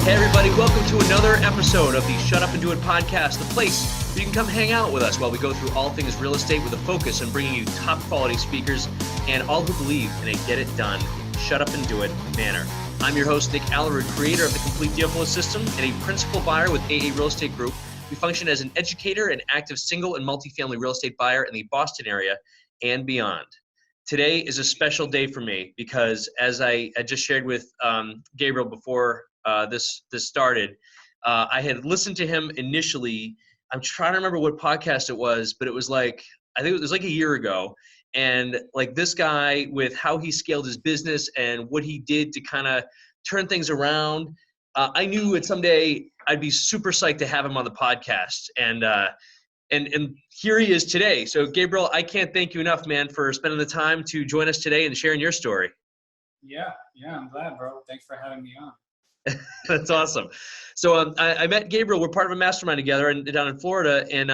Hey everybody, welcome to another episode of the Shut Up and Do It podcast, the place where you can come hang out with us while we go through all things real estate with a focus on bringing you top quality speakers and all who believe in a get it done, shut up and do it manner. I'm your host, Nick Aalerud, creator of the Complete Deal Flow System and a principal buyer with AA Real Estate Group. We function as an educator and active single and multifamily real estate buyer in the Boston area and beyond. Today is a special day for me because as I just shared with Gabriel before this started, I had listened to him initially. I'm trying to remember what podcast it was, but it was like, I think it was like a year ago. And like this guy with how he scaled his business and what he did to kind of turn things around, I knew that someday I'd be super psyched to have him on the podcast. And here he is today. So Gabriel, I can't thank you enough, man, for spending the time to join us today and sharing your story. Yeah, I'm glad, bro. Thanks for having me on. That's awesome. So I met Gabriel. We're part of a mastermind together down in Florida. And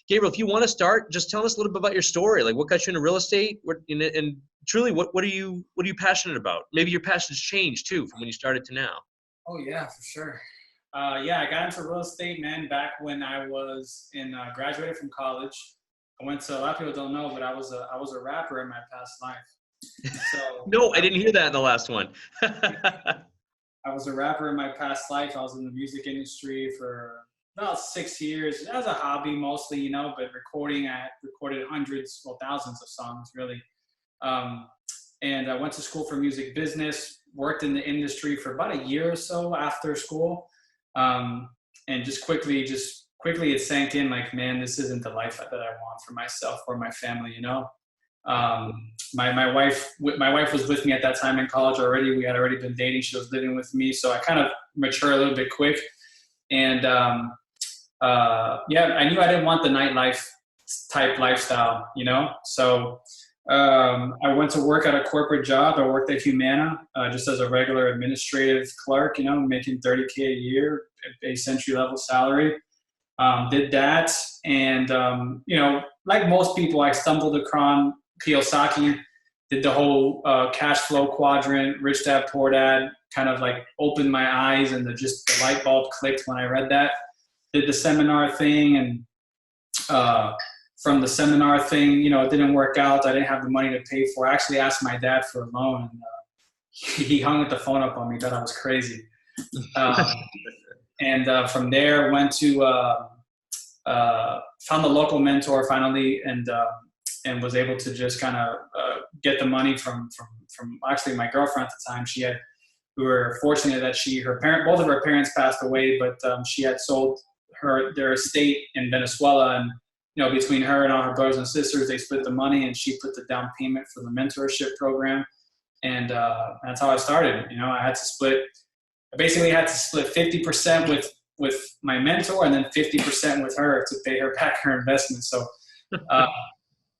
Gabriel, if you want to start, just tell us a little bit about your story. Like what got you into real estate? And truly, what are you passionate about? Maybe your passion's changed too from when you started to now. Oh yeah, for sure. I got into real estate, man, back when I was graduated from college. I went to, a lot of people don't know, but I was a rapper in my past life. So no, I didn't hear that in the last one. I was a rapper in my past life. I was in the music industry for about 6 years as a hobby mostly, but recorded hundreds, well, thousands of songs really. And I went to school for music business, worked in the industry for about a year or so after school. And just quickly it sank in like, man, this isn't the life that I want for myself or my family, My wife was with me at that time in college already. We had already been dating. She was living with me. So I kind of matured a little bit quick. And I knew I didn't want the nightlife type lifestyle, So I went to work at a corporate job. I worked at Humana just as a regular administrative clerk, making $30K a year, base entry level salary. Did that. And, like most people, I stumbled across Kiyosaki, did the whole cash flow quadrant, rich dad, poor dad, kind of like opened my eyes and the light bulb clicked when I read that. Did the seminar thing and from the seminar thing, it didn't work out. I didn't have the money to pay for it. I actually asked my dad for a loan and he hung the phone up on me, thought I was crazy. And from there went to found a local mentor finally and was able to just kind of get the money from actually my girlfriend at the time. We were fortunate that both of her parents passed away, but she had sold their estate in Venezuela, and between her and all her brothers and sisters, they split the money, and she put the down payment for the mentorship program, and that's how I started. I basically had to split 50% with my mentor, and then 50% with her to pay her back her investment. So.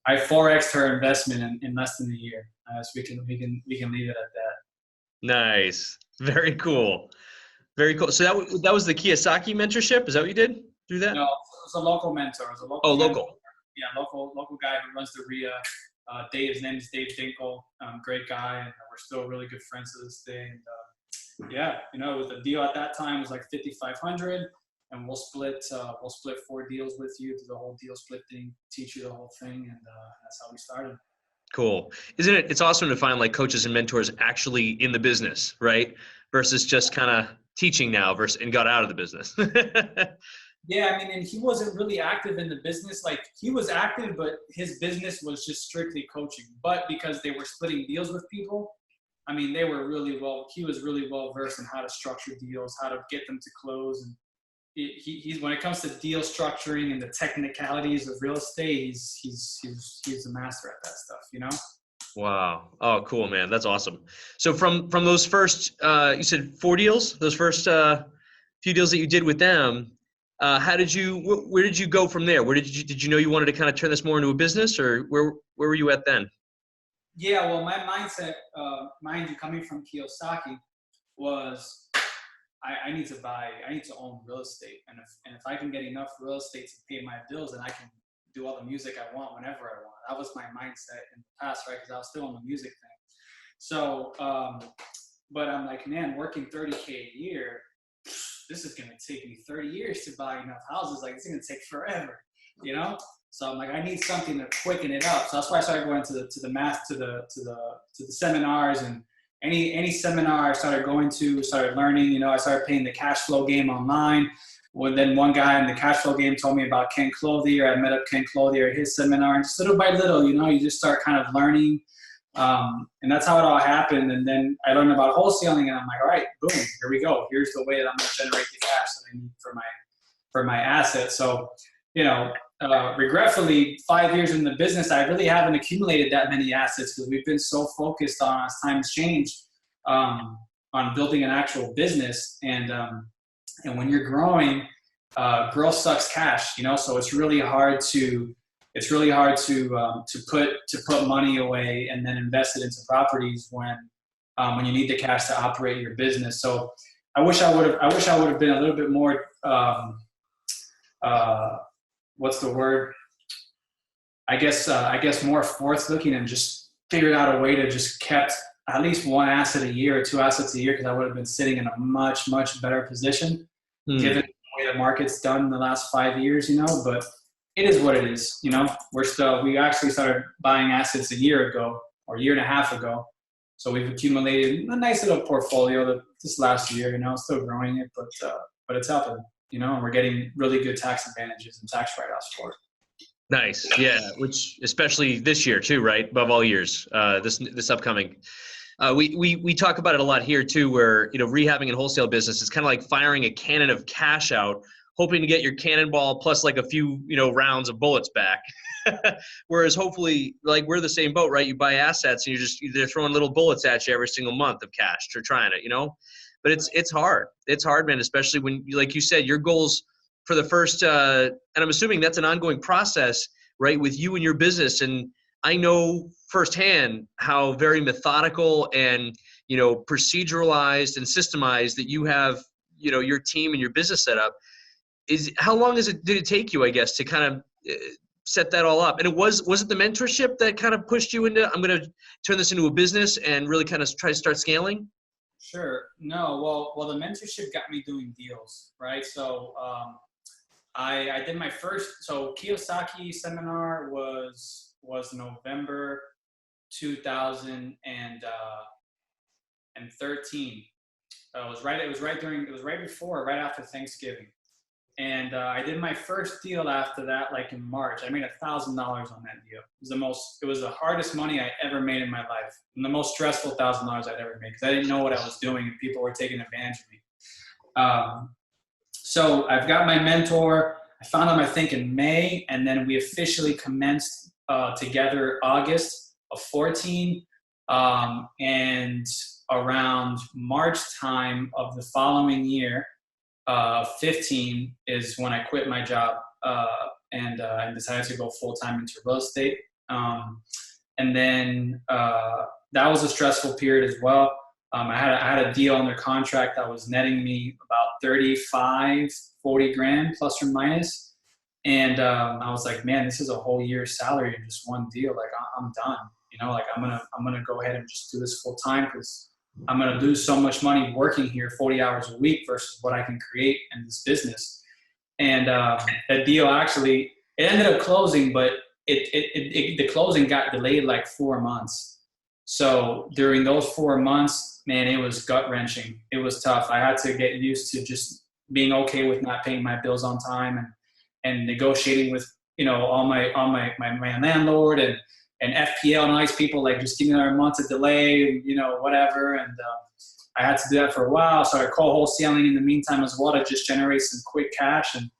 I 4x'd her investment in less than a year. So we can leave it at that. Nice. Very cool. Very cool. So that was the Kiyosaki mentorship? Is that what you did through that? No, it was a local mentor. It was a local local. Yeah, local guy who runs the RIA. His name is Dave Dinkle. Great guy, and we're still really good friends to this day. And the deal at that time was like $5,500. And we'll split 4 deals with you, do the whole deal split thing, teach you the whole thing, and that's how we started. Cool. Isn't it? It's awesome to find like coaches and mentors actually in the business, right? Versus just kind of teaching now and got out of the business. Yeah, and he wasn't really active in the business. Like he was active, but his business was just strictly coaching. But because they were splitting deals with people, he was really well versed in how to structure deals, how to get them to close, and he's when it comes to deal structuring and the technicalities of real estate, he's a master at that stuff, Wow. Oh, cool, man. That's awesome. So from those first, you said 4 deals, those first few deals that you did with them, where did you go from there? Did you know you wanted to kind of turn this more into a business, or where were you at then? Yeah, well, my mindset, mind you, coming from Kiyosaki was, I need to own real estate. And if I can get enough real estate to pay my bills, then I can do all the music I want whenever I want. That was my mindset in the past, right? Because I was still on the music thing. So, but I'm like, man, working $30K a year, this is going to take me 30 years to buy enough houses. Like, it's going to take forever, you know? So I'm like, I need something to quicken it up. So that's why I started going to the seminars, and any seminar I started going to, started learning, you know. I started playing the cash flow game online. Well, then one guy in the cash flow game told me about Ken Clothier. I met up Ken Clothier at his seminar, and just little by little, you know, you just start kind of learning. And that's how it all happened. And then I learned about wholesaling, and I'm like, all right, boom, here we go. Here's the way that I'm going to generate the cash that I need for my assets. So, you know, regretfully, 5 years in the business, I really haven't accumulated that many assets, because we've been so focused on, as times change, on building an actual business. And when you're growing, growth sucks cash, you know. So it's really hard to put money away and then invest it into properties when you need the cash to operate your business. So I wish I would have been a little bit more what's the word? I guess more forth looking, and just figured out a way to just kept at least one asset a year or two assets a year, because I would have been sitting in a much, much better position given the way the market's done in the last 5 years, you know. But it is what it is, you know. We actually started buying assets a year ago, or a year and a half ago. So we've accumulated a nice little portfolio this last year, you know, still growing it, but it's helping, you know, and we're getting really good tax advantages and tax write-offs for it. Nice. Yeah. Which, especially this year too, right? Above all years, this upcoming. We talk about it a lot here too, where, you know, rehabbing and wholesale business is kind of like firing a cannon of cash out, hoping to get your cannonball plus like a few, you know, rounds of bullets back. Whereas hopefully, like, we're the same boat, right? You buy assets and they're throwing little bullets at you every single month of cash. They're trying it, you know. But it's hard. It's hard, man, especially when, like you said, your goals for the first, and I'm assuming that's an ongoing process, right, with you and your business. And I know firsthand how very methodical and, you know, proceduralized and systemized that you have, you know, your team and your business set up. How long did it take you, I guess, to kind of set that all up? And was it the mentorship that kind of pushed you into, I'm going to turn this into a business and really kind of try to start scaling? Sure. No. Well, the mentorship got me doing deals, right? So I did my first. So Kiyosaki seminar was November 2013. It was right after Thanksgiving. And I did my first deal after that, like in March. I made $1,000 on that deal. It was the hardest money I ever made in my life, and the most stressful $1,000 I'd ever made, because I didn't know what I was doing and people were taking advantage of me. So I've got my mentor. I found him, I think, in May, and then we officially commenced together August of 14, and around March time of the following year, 15, is when I quit my job and decided to go full-time into real estate. And then that was a stressful period as well. I had a deal under contract that was netting me about 40 grand plus or minus. And I was like, man, this is a whole year's salary in just one deal. Like, I'm done. You know, like, I'm gonna go ahead and just do this full time, because I'm going to lose so much money working here 40 hours a week versus what I can create in this business. And that deal actually, it ended up closing, but the closing got delayed like 4 months. So during those 4 months, man, it was gut wrenching. It was tough. I had to get used to just being okay with not paying my bills on time, and negotiating with, you know, all my landlord and FPL and all these people, like, just give me another month of delay, you know, whatever. And I had to do that for a while. So I co-wholesaling in the meantime as well to just generate some quick cash. And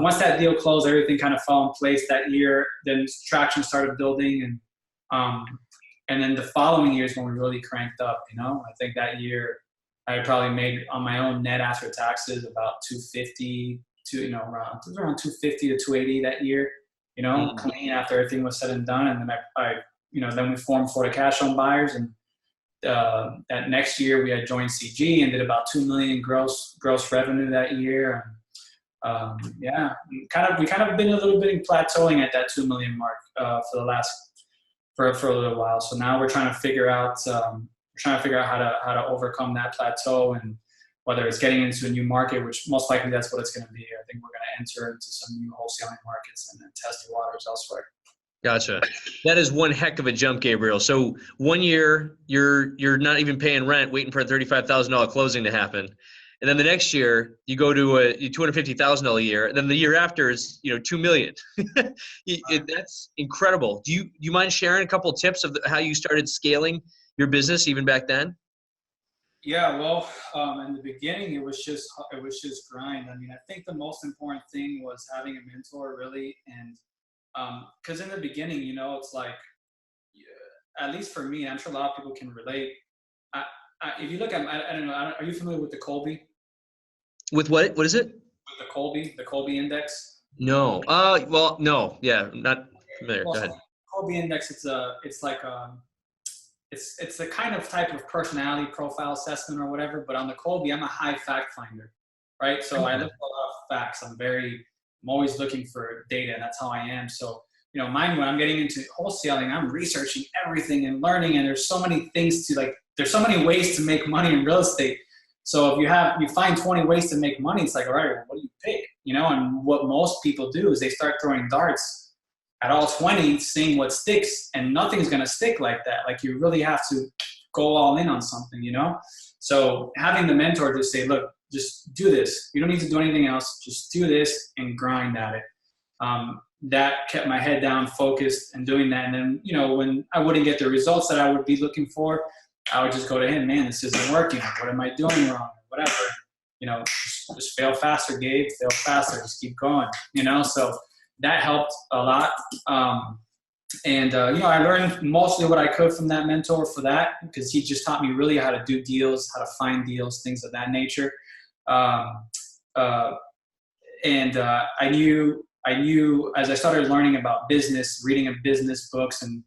once that deal closed, everything kind of fell in place that year. Then traction started building. And then the following years when we really cranked up, you know. I think that year I probably made on my own net after taxes about $250 to, you know, around $250 to $280 that year. You know, clean after everything was said and done. And then then we formed Florida Cash Home Buyers. And that next year we had joined CG and did about $2 million gross revenue that year. And we kind of been a little bit plateauing at that 2 million mark for a little while. So now we're trying to figure out how to overcome that plateau whether it's getting into a new market, which most likely that's what it's going to be. I think we're going to enter into some new wholesaling markets and then test the waters elsewhere. Gotcha. That is one heck of a jump, Gabriel. So 1 year, you're not even paying rent, waiting for a $35,000 closing to happen. And then the next year, you go to a $250,000 a year. And then the year after is, $2 million. That's incredible. Do you mind sharing a couple of tips of how you started scaling your business even back then? Yeah, well, in the beginning, it was just grind. I mean, I think the most important thing was having a mentor, really, and because in the beginning, it's like, at least for me, I'm sure a lot of people can relate. If you look at, I don't know, are you familiar with the Colby? With what? What is it? With the Colby Index. No. Well, no. Yeah, not familiar. Well, Go ahead. Colby Index, it's a kind of type of personality profile assessment or whatever. But on the Colby, I'm a high fact finder, right? So I look for a lot of facts. I'm always looking for data, and that's how I am. So, mine, when I'm getting into wholesaling, I'm researching everything and learning, and there's so many things there's so many ways to make money in real estate. So if you find 20 ways to make money, it's like, all right, well, what do you pick? And what most people do is they start throwing darts at all 20, seeing what sticks, and nothing's going to stick like that. Like, you really have to go all in on something, So having the mentor just say, look, just do this. You don't need to do anything else. Just do this and grind at it. That kept my head down, focused, and doing that. And then, when I wouldn't get the results that I would be looking for, I would just go to him, man, this isn't working. What am I doing wrong? Whatever. Just fail faster, Gabe. Fail faster. Just keep going. So that helped a lot. I learned mostly what I could from that mentor for that, because he just taught me really how to do deals, how to find deals, things of that nature. I knew as I started learning about business, reading business books and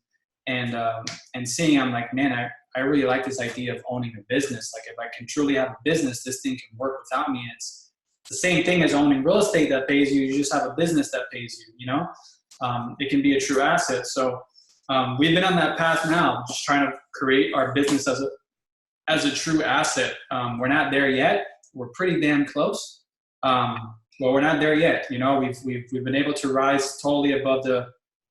seeing, I'm like, man, I really like this idea of owning a business. Like, if I can truly have a business, this thing can work without me. It's the same thing as owning real estate that pays you. You just have a business that pays you, it can be a true asset. So we've been on that path now, just trying to create our business as a true asset. We're not there yet. We're pretty damn close. Well, we're not there yet. We've been able to rise totally above the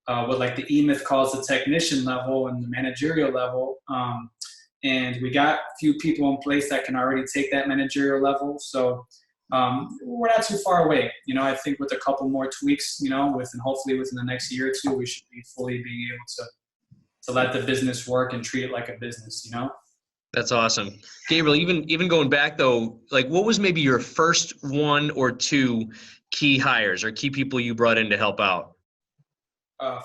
what like the E-Myth calls the technician level and the managerial level. And we got a few people in place that can already take that managerial level. So we're not too far away. I think with a couple more tweaks, and hopefully within the next year or two, we should be fully being able to let the business work and treat it like a business, That's awesome. Gabriel, even going back though, like, what was maybe your first one or two key hires or key people you brought in to help out?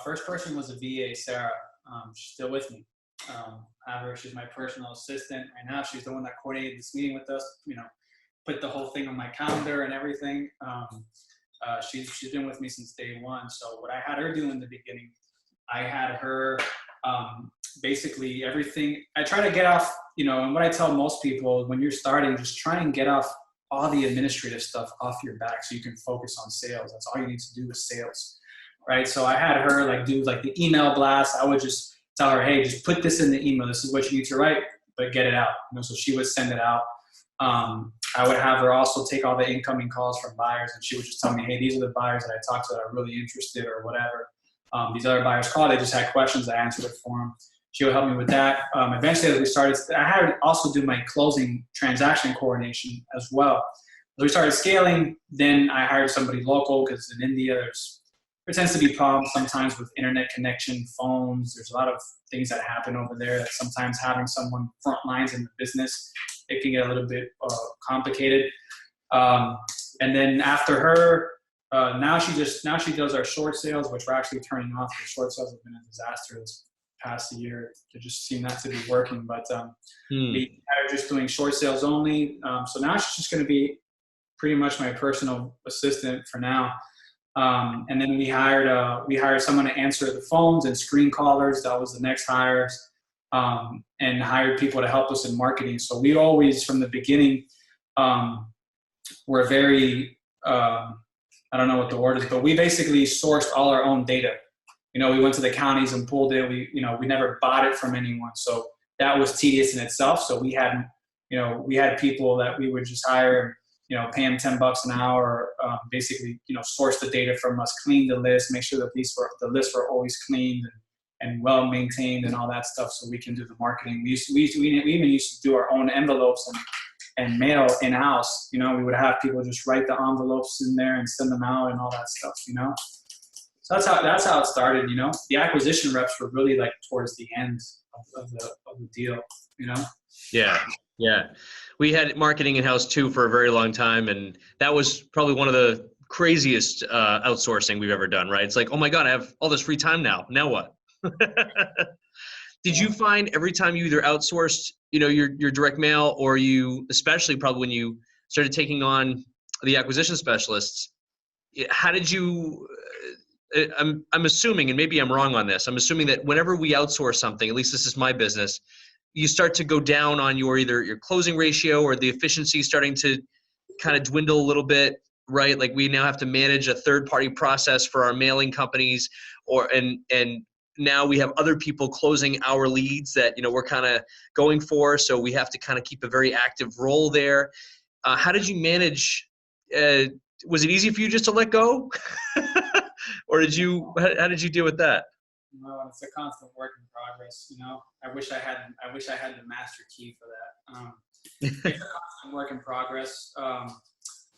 First person was a VA, Sarah. She's still with me. I have her. She's my personal assistant right now. She's the one that coordinated this meeting with us, put the whole thing on my calendar and everything. She's been with me since day one. So what I had her do in the beginning, I had her basically everything. I try to get off, and what I tell most people when you're starting, just try and get off all the administrative stuff off your back so you can focus on sales. That's all you need to do is sales. Right. So I had her do the email blast. I would just tell her, hey, just put this in the email. This is what you need to write, but get it out. So she would send it out. I would have her also take all the incoming calls from buyers, and she would just tell me, hey, these are the buyers that I talked to that are really interested or whatever. These other buyers called. They just had questions. I answered it for them. She would help me with that. Eventually, as we started, I had her also do my closing transaction coordination as well. As we started scaling, then I hired somebody local, because in India, there tends to be problems sometimes with internet connection, phones. There's a lot of things that happen over there that sometimes having someone front lines in the business, it can get a little bit complicated. And then after her, now she does our short sales, which we're actually turning off. The short sales have been a disaster this past year. They just seem not to be working. But we are just doing short sales only. So now she's just going to be pretty much my personal assistant for now. And then we hired someone to answer the phones and screen callers. That was the next hires, and hired people to help us in marketing. So we always, from the beginning, were very, I don't know what the word is, but we basically sourced all our own data. We went to the counties and pulled it. We never bought it from anyone. So that was tedious in itself. So we had we had people that we would just hire, pay them $10 an hour, basically, source the data from us, clean the list, make sure that the lists were always cleaned and well maintained and all that stuff, so we can do the marketing. We even used to do our own envelopes and mail in-house. We would have people just write the envelopes in there and send them out and all that stuff. So that's how it started. The acquisition reps were really like towards the end of the deal. Yeah. We had marketing in-house too for a very long time, and that was probably one of the craziest outsourcing we've ever done. Right? It's like, oh my God, I have all this free time now. Now what? Did you find every time you either outsourced, your direct mail, or you, especially probably when you started taking on the acquisition specialists, how did you, I'm assuming, and maybe I'm wrong on this, I'm assuming that whenever we outsource something, at least this is my business, you start to go down on either your closing ratio or the efficiency starting to kind of dwindle a little bit, right? Like we now have to manage a third-party process for our mailing companies, and now we have other people closing our leads that, we're kind of going for. So we have to kind of keep a very active role there. How did you manage? Was it easy for you just to let go? Or how did you deal with that? No, it's a constant work in progress. I wish I had the master key for that. It's a constant work in progress.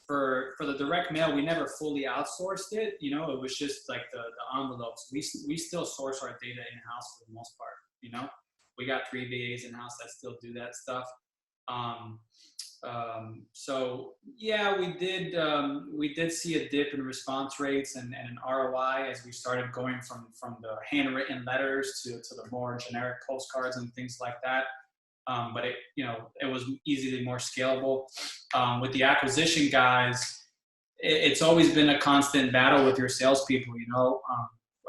For the direct mail, we never fully outsourced it. It was just like the envelopes. We still source our data in-house for the most part. We got 3 VAs in-house that still do that stuff. So yeah, we did see a dip in response rates and an ROI as we started going from the handwritten letters to the more generic postcards and things like that. But it was easily more scalable. With the acquisition guys, it's always been a constant battle with your salespeople.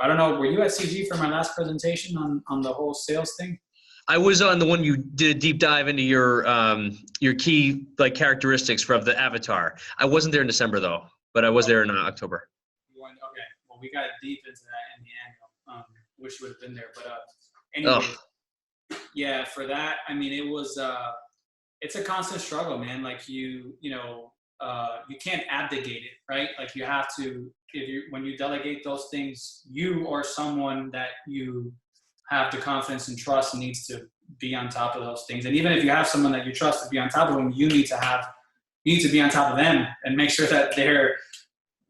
I don't know. Were you at CG for my last presentation on the whole sales thing? I was on the one you did a deep dive into your key characteristics of the avatar. I wasn't there in December though, but I was there in October. Okay. Well, we got deep into that in the annual. Wish you would have been there, but anyway. Yeah, for that, it was, it's a constant struggle, man. Like you can't abdicate it, right? Like you have to, when you delegate those things, you or someone that you have the confidence and trust needs to be on top of those things. And even if you have someone that you trust to be on top of them, you need to be on top of them and make sure that they're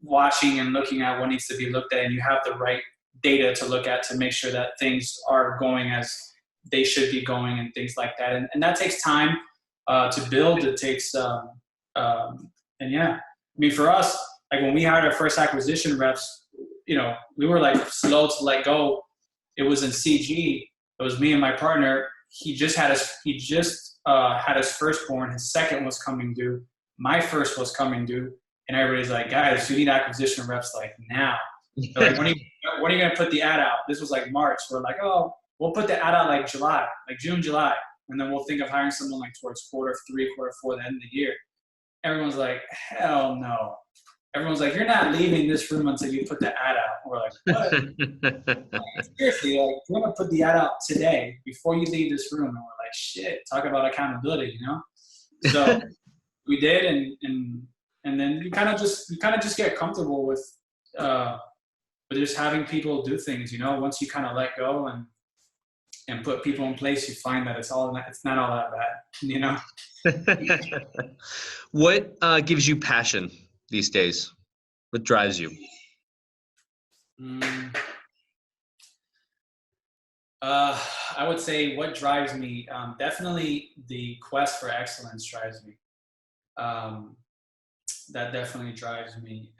watching and looking at what needs to be looked at, and you have the right data to look at to make sure that things are going as they should be going and things like that. And that takes time to build. It takes, and yeah, for us, like when we hired our first acquisition reps, we were slow to let go. It was in CG. It was me and my partner. He just had his firstborn. His second was coming due. My first was coming due. And everybody's like, guys, you need acquisition reps now. They're like, when are you going to put the ad out? This was March. We're like, oh, we'll put the ad out July, June, July. And then we'll think of hiring someone towards quarter 3, quarter 4, the end of the year. Everyone's like, hell no. Everyone's like, you're not leaving this room until you put the ad out. We're like, what? Seriously, you want to put the ad out today before you leave this room. And we're like, shit, talk about accountability, So we did, and then you kind of just get comfortable with just having people do things. Once you kind of let go and put people in place, you find that it's not all that bad. What gives you passion these days? What drives you? I would say what drives me, definitely the quest for excellence drives me. That definitely drives me.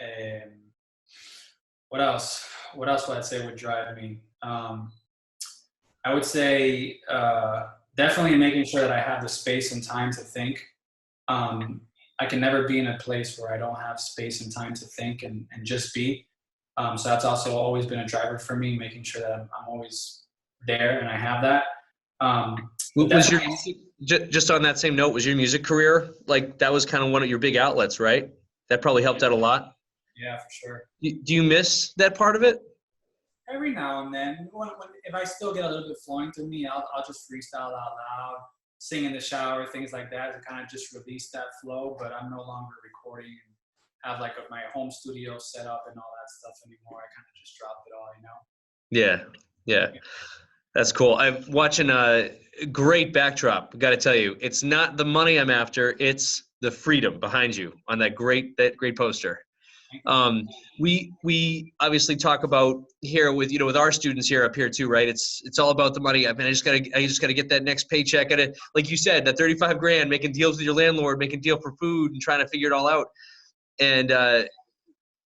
What else would I say would drive me? I would say definitely making sure that I have the space and time to think. I can never be in a place where I don't have space and time to think and just be. So that's also always been a driver for me, making sure that I'm always there and I have that. Was your music, just on that same note, was your music career, that was kind of one of your big outlets, right? That probably helped out a lot. Yeah, for sure. Do you miss that part of it? Every now and then, if I still get a little bit flowing through me, I'll just freestyle out loud. sing in the shower, things like that, to kind of just release that flow. But I'm no longer recording and have like my home studio set up and all that stuff anymore. I kind of just dropped it all, you know? Yeah. Yeah. That's cool. I'm watching a great backdrop. Got to tell you, it's not the money I'm after. It's the freedom behind you on that great poster. We obviously talk about here with, with our students here up here too, right? It's all about the money. I mean, I just gotta get that next paycheck. Like you said, that 35 grand, making deals with your landlord, making deal for food and trying to figure it all out. And,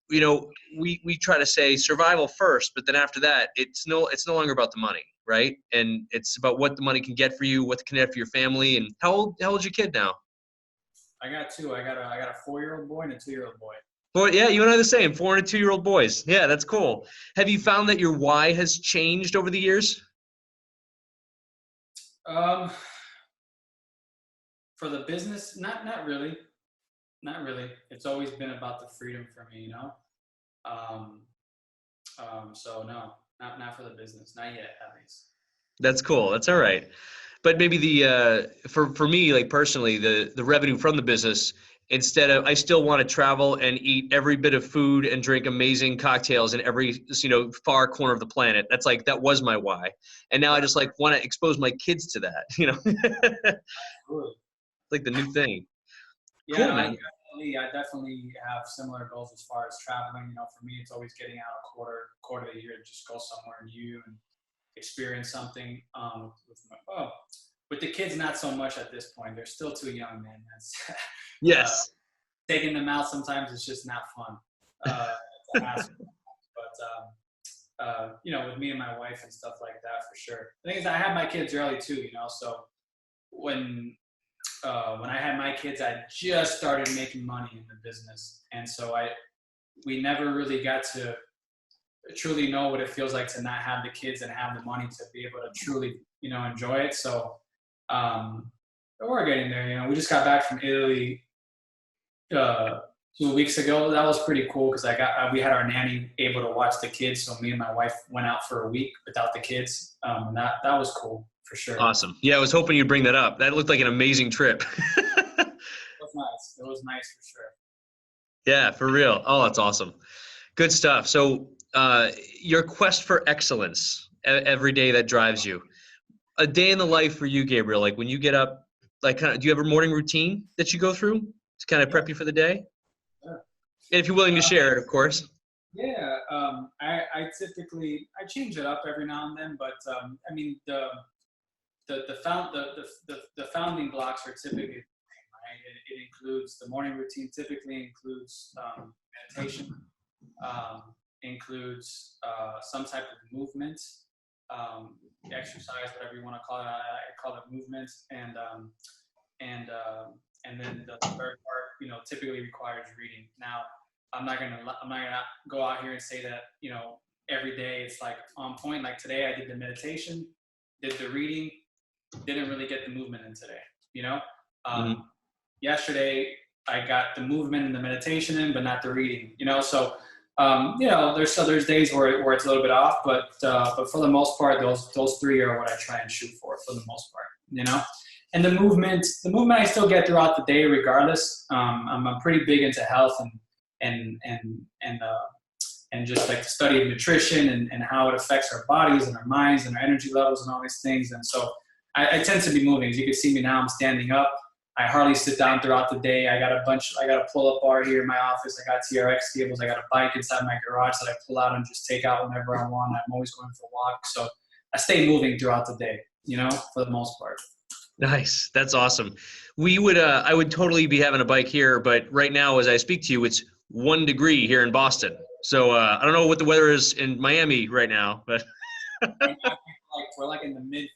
we try to say survival first, but then after that, it's no longer about the money, right? And it's about what the money can get for you, what can get for your family. And how old's your kid now? I got two. I got a 4-year-old boy and a 2-year-old boy. Well, yeah, you and I are the same, 4 and 2-year-old boys. Yeah, that's cool. Have you found that your why has changed over the years? For the business, not really. Not really. It's always been about the freedom for me, So no, not for the business, not yet, at least. That's cool. That's all right. But maybe for me, like personally, the revenue from the business, instead of, I still want to travel and eat every bit of food and drink amazing cocktails in every, far corner of the planet. That was my why. And now I just want to expose my kids to that, like the new thing. Yeah, Cool, no, man. I definitely have similar goals as far as traveling. For me, it's always getting out a quarter of the year to just go somewhere new and experience something. With the kids, not so much at this point. They're still too young, man. That's Yes. Taking them out sometimes it's just not fun. To ask them. But with me and my wife and stuff like that, for sure. The thing is, I had my kids early too. So when I had my kids, I just started making money in the business, and so we never really got to truly know what it feels like to not have the kids and have the money to be able to truly, enjoy it. So we're getting there. We just got back from Italy 2 weeks ago. That was pretty cool because we had our nanny able to watch the kids, so me and my wife went out for a week without the kids. That was cool. For sure. Awesome. Yeah, I was hoping you'd bring that up. That looked like an amazing trip. It was nice. It was nice for sure. Yeah, for real. Oh, that's awesome. Good stuff. So your quest for excellence every day that drives you. A day in the life for you, Gabriel, like when you get up, do you have a morning routine that you go through to kind of prep you for the day? Sure. And if you're willing to share it, of course. Yeah. I typically change it up every now and then, but the founding blocks are typically the same, right? It includes the morning routine. Typically includes meditation, includes some type of movement, exercise, whatever you want to call it. I call it movement, and then the third part, typically requires reading. Now, I'm not gonna go out here and say that every day it's like on point. Like today, I did the meditation, did the reading. Didn't really get the movement in today, Yesterday I got the movement and the meditation in, but not the reading, So, there's days where it's a little bit off, but for the most part, those three are what I try and shoot for the most part, And the movement I still get throughout the day, regardless. I'm pretty big into health and just like the study of nutrition and how it affects our bodies and our minds and our energy levels and all these things, and so. I tend to be moving. As you can see me now, I'm standing up. I hardly sit down throughout the day. I got a pull-up bar here in my office. I got TRX tables. I got a bike inside my garage that I pull out and just take out whenever I want. I'm always going for walks. So I stay moving throughout the day, for the most part. Nice. That's awesome. I would totally be having a bike here, but right now, as I speak to you, it's 1 degree here in Boston. So I don't know what the weather is in Miami right now, but we're like in the mid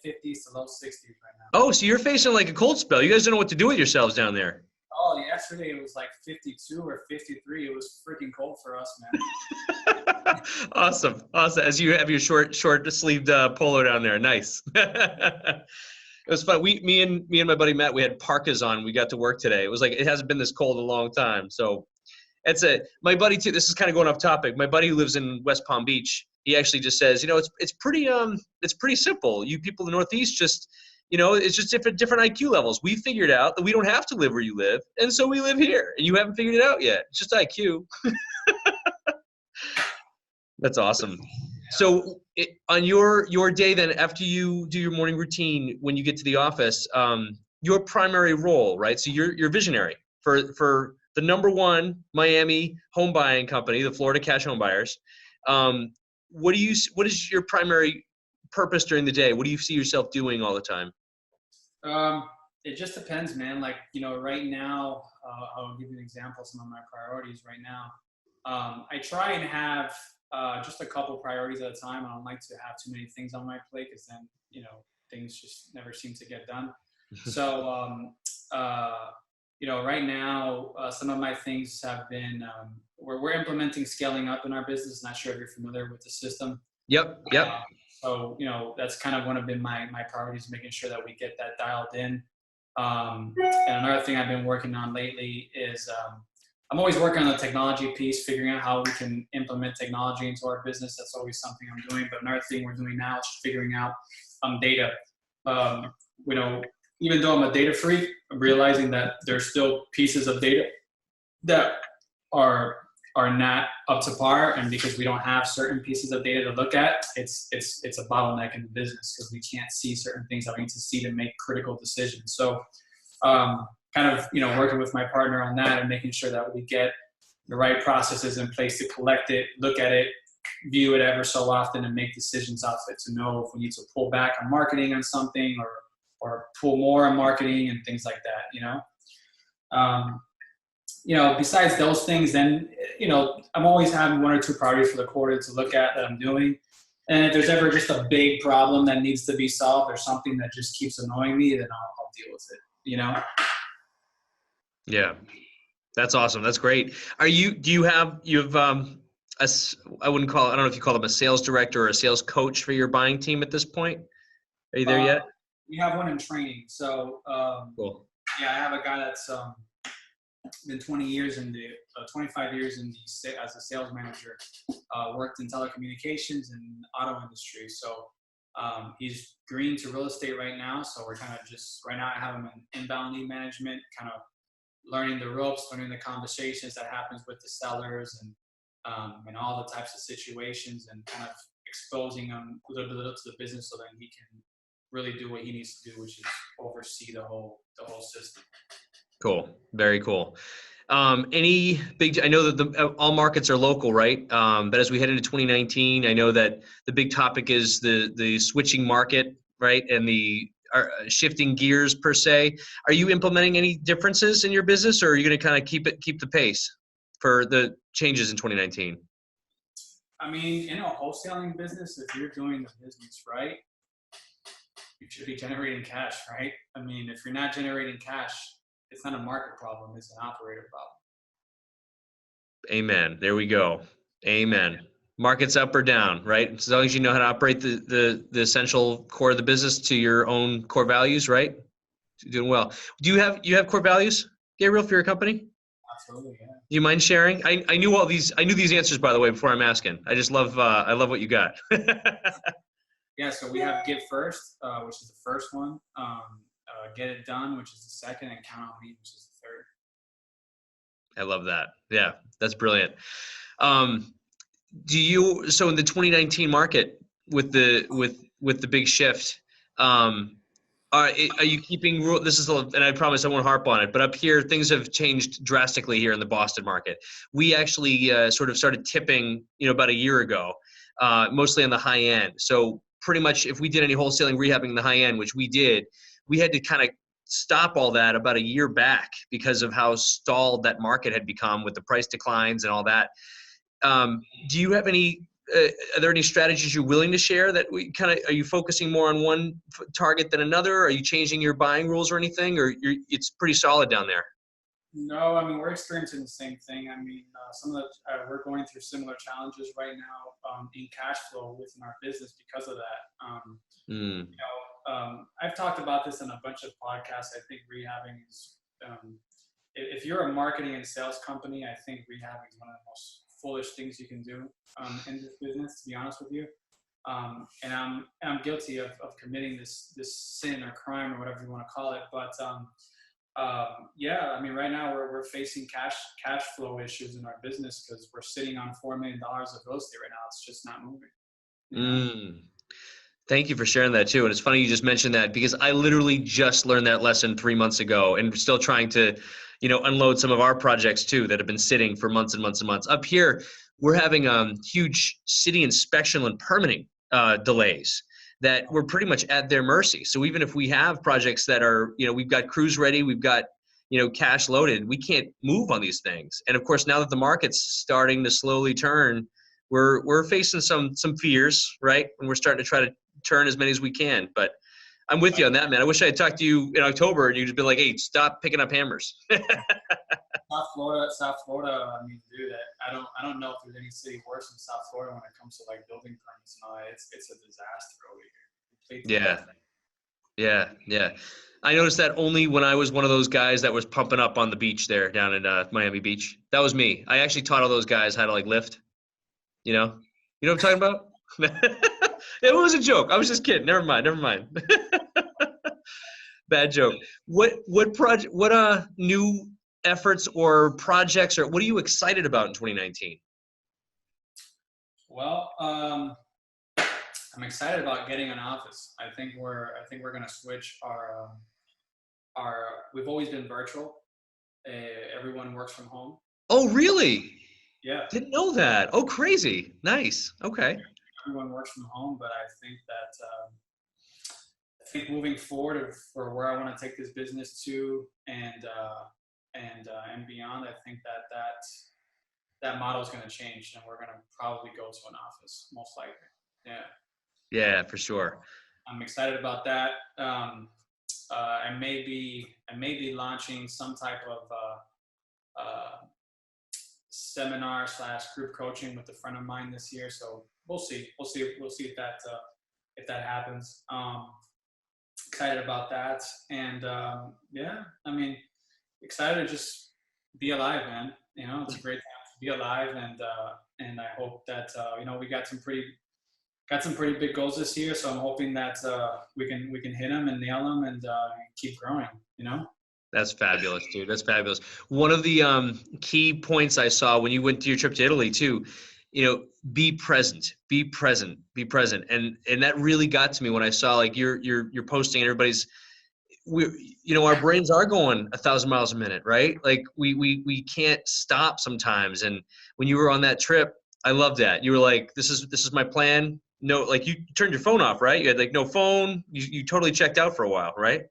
50s to low 60s right now. Oh, so you're facing like a cold spell. You guys don't know what to do with yourselves down there. Oh, yesterday it was like 52 or 53. It was freaking cold for us, man. Awesome. As you have your short sleeved polo down there. Nice. It was fun. Me and my buddy Matt, we had parkas on. We got to work today. It was like, it hasn't been this cold in a long time. So my buddy too, this is kind of going off topic. My buddy who lives in West Palm Beach, he actually just says, it's pretty simple. You people in the Northeast just, It's just different IQ levels. We figured out that we don't have to live where you live, and so we live here, and you haven't figured it out yet. It's just IQ. That's awesome. So on your day then, after you do your morning routine, when you get to the office, your primary role, right? So you're visionary for the number one Miami home buying company, the Florida Cash Home Buyers. What is your primary purpose during the day? What do you see yourself doing all the time? It just depends, man. Like, right now, I'll give you an example of some of my priorities right now. I try and have just a couple priorities at a time. I don't like to have too many things on my plate because then, things just never seem to get done. So, right now, some of my things have been, we're implementing scaling up in our business. Not sure if you're familiar with the system. Yep. So, that's kind of one of been my priorities, making sure that we get that dialed in. And another thing I've been working on lately is I'm always working on the technology piece, figuring out how we can implement technology into our business. That's always something I'm doing. But another thing we're doing now is figuring out data. Even though I'm a data freak, I'm realizing that there's still pieces of data that are not up to par, and because we don't have certain pieces of data to look at, it's a bottleneck in the business because we can't see certain things that we need to see to make critical decisions. So working with my partner on that and making sure that we get the right processes in place to collect it, look at it, view it ever so often, and make decisions off it to know if we need to pull back on marketing on something or pull more on marketing and things like that, besides those things, then, I'm always having one or two priorities for the quarter to look at that I'm doing. And if there's ever just a big problem that needs to be solved or something that just keeps annoying me, then I'll deal with it, Yeah, that's awesome. That's great. I wouldn't call, I don't know if you call them a sales director or a sales coach for your buying team at this point. Are you there yet? We have one in training. So, cool. Yeah, I have a guy that's been 25 years as a sales manager, worked in telecommunications and auto industry. So he's green to real estate right now. So we're kind of right now I have him in inbound lead management, kind of learning the ropes, learning the conversations that happens with the sellers and all the types of situations, and kind of exposing him a little bit to the business so that he can really do what he needs to do, which is oversee the whole system. Cool. Very cool. I know that all markets are local, right? But as we head into 2019, I know that the big topic is the switching market, right? And the shifting gears per se. Are you implementing any differences in your business, or are you going to kind of keep the pace for the changes in 2019? I mean, in a wholesaling business, if you're doing the business right, you should be generating cash, right? I mean, if you're not generating cash, it's not a market problem, it's an operator problem. Amen. There we go. Amen. Market's up or down, right? As long as you know how to operate the essential core of the business to your own core values, right? You're doing well. Do you have core values, Gabriel, for your company? Absolutely, yeah. Do you mind sharing? I knew these answers, by the way, before I'm asking. I just love I love what you got. Yeah, so we have Give First, which is the first one. Get It Done, which is the second, and Count on Me, which is the third. I love that. Yeah, that's brilliant. So in the 2019 market with the big shift, are you keeping this is and I promise I won't harp on it, but up here things have changed drastically here in the Boston market. We actually sort of started tipping about a year ago, mostly on the high end. So pretty much if we did any wholesaling rehabbing in the high end, which we did, we had to kind of stop all that about a year back because of how stalled that market had become with the price declines and all that. Do you have are there any strategies you're willing to share that are you focusing more on one target than another? Are you changing your buying rules or anything, or it's pretty solid down there? No, I mean, we're experiencing the same thing. I mean, we're going through similar challenges right now in cash flow within our business because of that. I've talked about this in a bunch of podcasts. I think rehabbing is, if you're a marketing and sales company, I think rehabbing is one of the most foolish things you can do in this business, to be honest with you. And I'm guilty of committing this sin or crime or whatever you want to call it. But yeah, I mean, right now we're facing cash flow issues in our business because we're sitting on $4 million of real estate right now. It's just not moving. You know? Thank you for sharing that too. And it's funny you just mentioned that because I literally just learned that lesson 3 months ago and still trying to, unload some of our projects too that have been sitting for months and months and months. Up here, we're having huge city inspection and permitting delays that we're pretty much at their mercy. So even if we have projects that are, we've got crews ready, we've got, cash loaded, we can't move on these things. And of course, now that the market's starting to slowly turn, we're facing some fears, right? And we're starting to try to turn as many as we can. But I'm with you on that, man. I wish I had talked to you in October and you'd just been like, hey, stop picking up hammers. South Florida. I mean, dude, I don't know if there's any city worse than South Florida when it comes to like building permits and all that. It's a disaster over here. Yeah. I noticed that only when I was one of those guys that was pumping up on the beach there down in Miami Beach. That was me. I actually taught all those guys how to like lift. You know what I'm talking about? It was a joke. I was just kidding. Never mind. Bad joke. What new efforts or projects or what are you excited about in 2019? Well, I'm excited about getting an office. I think we're going to switch our we've always been virtual. Everyone works from home. Oh, really? Yeah. Didn't know that. Oh, crazy. Nice. Okay. Everyone works from home, but I think moving forward for where I want to take this business to and beyond, I think that model is going to change, and we're going to probably go to an office, most likely. Yeah. Yeah, for sure. I'm excited about that. I may be launching some type of seminar / group coaching with a friend of mine this year. So we'll see if that happens. Excited about that, and yeah, I mean, excited to just be alive, man. It's a great time to be alive, and I hope that we got some pretty big goals this year. So I'm hoping that we can hit them and nail them and keep growing. That's fabulous, dude. That's fabulous. One of the key points I saw when you went to your trip to Italy too, be present. And that really got to me when I saw like you're posting and everybody's our brains are going 1,000 miles a minute, right? Like we can't stop sometimes. And when you were on that trip, I love that. You were like, this is my plan. No, like you turned your phone off, right? You had like no phone. You totally checked out for a while, right?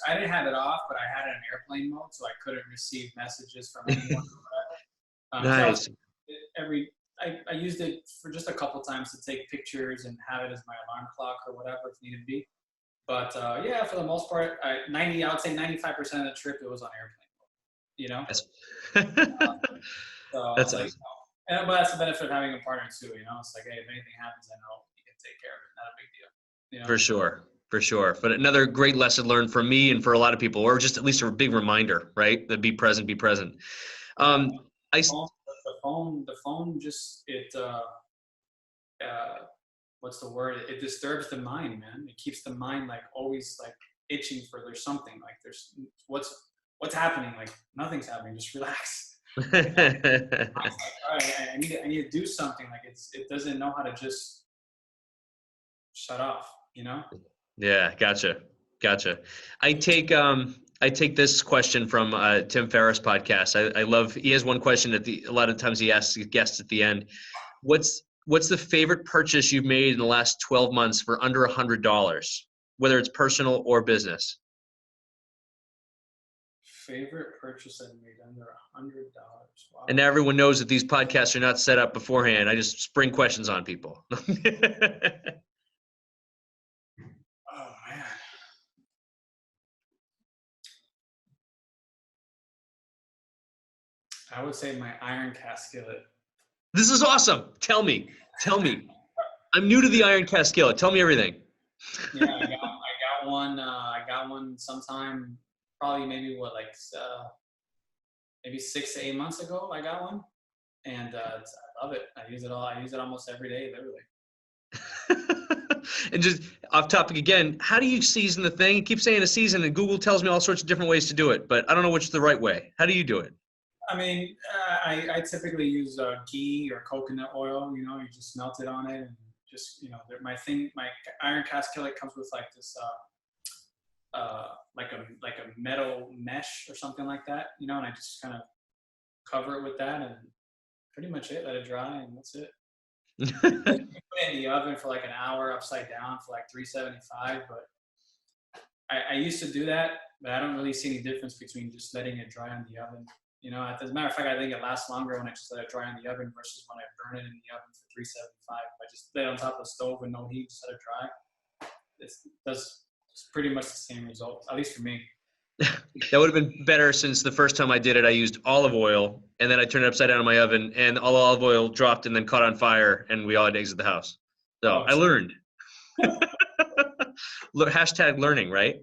I didn't have it off, but I had it in airplane mode, so I couldn't receive messages from anyone. Nice. So I used it for just a couple times to take pictures and have it as my alarm clock or whatever if needed be. But yeah, for the most part, I would say 95% of the trip it was on airplane mode. So That's like, awesome. but that's the benefit of having a partner too. It's like, hey, if anything happens, I know you can take care of it. Not a big deal. For sure. But another great lesson learned from me and for a lot of people, or just at least a big reminder, right? That be present. The phone just what's the word? It disturbs the mind, man. It keeps the mind like always like itching for there's something like there's what's happening. Like nothing's happening. Just relax. Like, all right, I need to do something. Like it doesn't know how to just shut off. Yeah, gotcha. I take this question from Tim Ferriss podcast. I love, he has one question a lot of times he asks guests at the end. What's the favorite purchase you've made in the last 12 months for under $100, whether it's personal or business? Favorite purchase I made under $100. Wow. And now everyone knows that these podcasts are not set up beforehand. I just spring questions on people. Oh man. I would say my iron cast skillet. This is awesome. Tell me. I'm new to the iron cast skillet. Tell me everything. Yeah, I got one sometime, probably maybe maybe 6 to 8 months ago. I got one, and I love it. I use it almost every day, literally. And just off topic again, how do you season the thing? You keep saying a season, and Google tells me all sorts of different ways to do it, but I don't know which is the right way. How do you do it? I mean, I typically use ghee or coconut oil. You know, you just melt it on it, and just, you know, my iron cast skillet comes with like this, like a metal mesh or something like that. You know, and I just kind of cover it with that, and pretty much it. Let it dry, and that's it. You put it in the oven for like an hour upside down for like 375. But I used to do that, but I don't really see any difference between just letting it dry in the oven. You know, as a matter of fact, I think it lasts longer when I just let it dry in the oven versus when I burn it in the oven for 375. I just lay it on top of the stove with no heat, just let it dry. It's pretty much the same result, at least for me. That would have been better, since the first time I did it, I used olive oil, and then I turned it upside down in my oven, and all the olive oil dropped and then caught on fire, and we all had to exit the house. So I learned. Hashtag learning, right?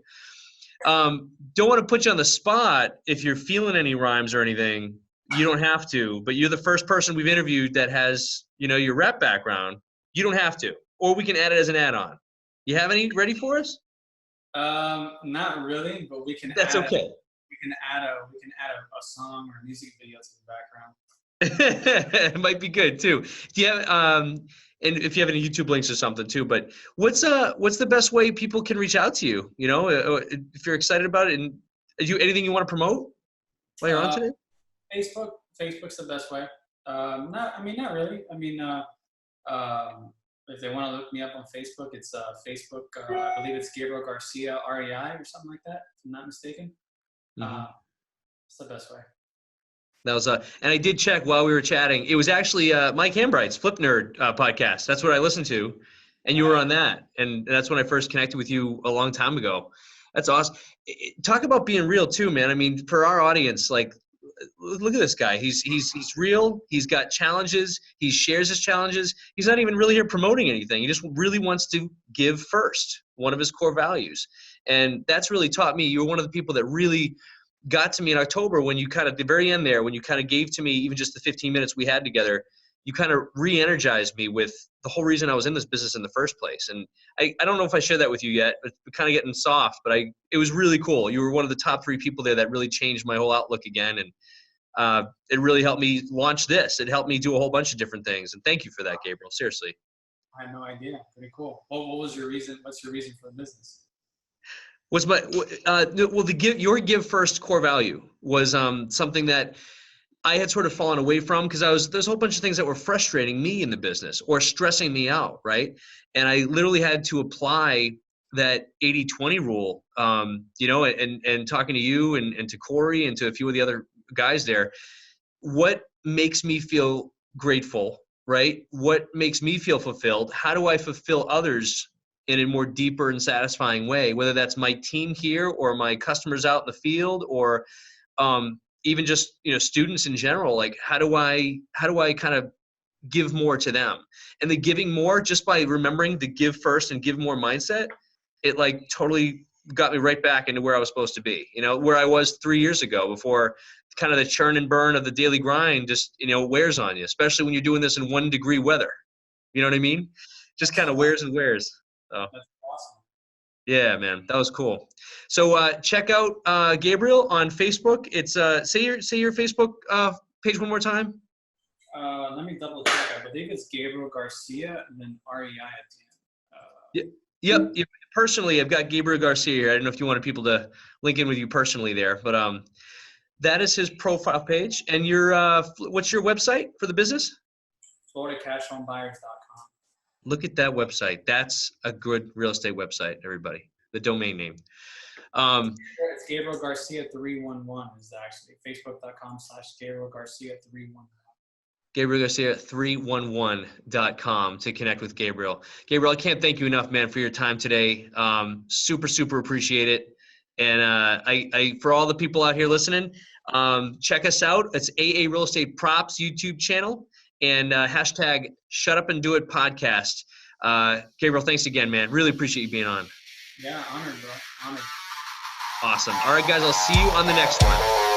Don't want to put you on the spot if you're feeling any rhymes or anything. You don't have to, but you're the first person we've interviewed that has, you know, your rap background. You don't have to, or we can add it as an add-on. You have any ready for us? Not really, but we can. That's okay. We can add a song or a music video to the background. It might be good too. Do you have and if you have any YouTube links or something too? But what's the best way people can reach out to you? You know, if you're excited about it, and anything you want to promote while you're on today? Facebook's the best way. Not really. I mean, if they want to look me up on Facebook, it's Facebook. I believe it's Gabriel Garcia REI or something like that, if I'm not mistaken. It's the best way. That was and I did check while we were chatting. It was actually Mike Hambright's Flip Nerd podcast. That's what I listened to, and you were on that, and that's when I first connected with you a long time ago. That's awesome. Talk about being real too, man. I mean, for our audience, like, look at this guy. He's real. He's got challenges. He shares his challenges. He's not even really here promoting anything. He just really wants to give first, one of his core values. And that's really taught me. You were one of the people that really got to me in October, when you kind of, at the very end there, when you kind of gave to me even just the 15 minutes we had together, you kind of re-energized me with the whole reason I was in this business in the first place. And I don't know if I shared that with you yet, but we're kind of getting soft, but it was really cool. You were one of the top 3 people there that really changed my whole outlook again. And it really helped me launch this. It helped me do a whole bunch of different things. And thank you for that, Gabriel. Seriously. I had no idea. Pretty cool. What was your reason? What's your reason for the business? Your give first core value was something that I had sort of fallen away from, because there's a whole bunch of things that were frustrating me in the business or stressing me out, right? And I literally had to apply that 80-20 rule, you know, and talking to you and to Corey and to a few of the other guys there. What makes me feel grateful, right? What makes me feel fulfilled? How do I fulfill others in a more deeper and satisfying way, whether that's my team here or my customers out in the field, or even just, you know, students in general? Like, how do I kind of give more to them? And the giving more, just by remembering the give first and give more mindset, it like totally got me right back into where I was supposed to be, you know, where I was 3 years ago, before kind of the churn and burn of the daily grind just, you know, wears on you, especially when you're doing this in 1-degree weather. You know what I mean? Just kind of wears and wears. Oh. That's awesome. Yeah, man, that was cool. So check out Gabriel on Facebook. It's say your Facebook page one more time. Let me double check. I believe it's Gabriel Garcia and then REI at the end. Yep. Personally, I've got Gabriel Garcia here. I don't know if you wanted people to link in with you personally there, but that is his profile page. And what's your website for the business? FloridaCashHomeBuyers.com. Look at that website. That's a good real estate website, everybody. The domain name. It's Gabriel Garcia 311 is actually Facebook.com/Gabriel Garcia 311. Gabriel Garcia 311.com to connect with Gabriel. Gabriel, I can't thank you enough, man, for your time today. Super, super appreciate it. And I for all the people out here listening, check us out. It's AA Real Estate Props YouTube channel. And hashtag Shut Up and Do It podcast. Gabriel, thanks again, man. Really appreciate you being on. Yeah, honored, bro. Honored. Awesome. All right, guys, I'll see you on the next one.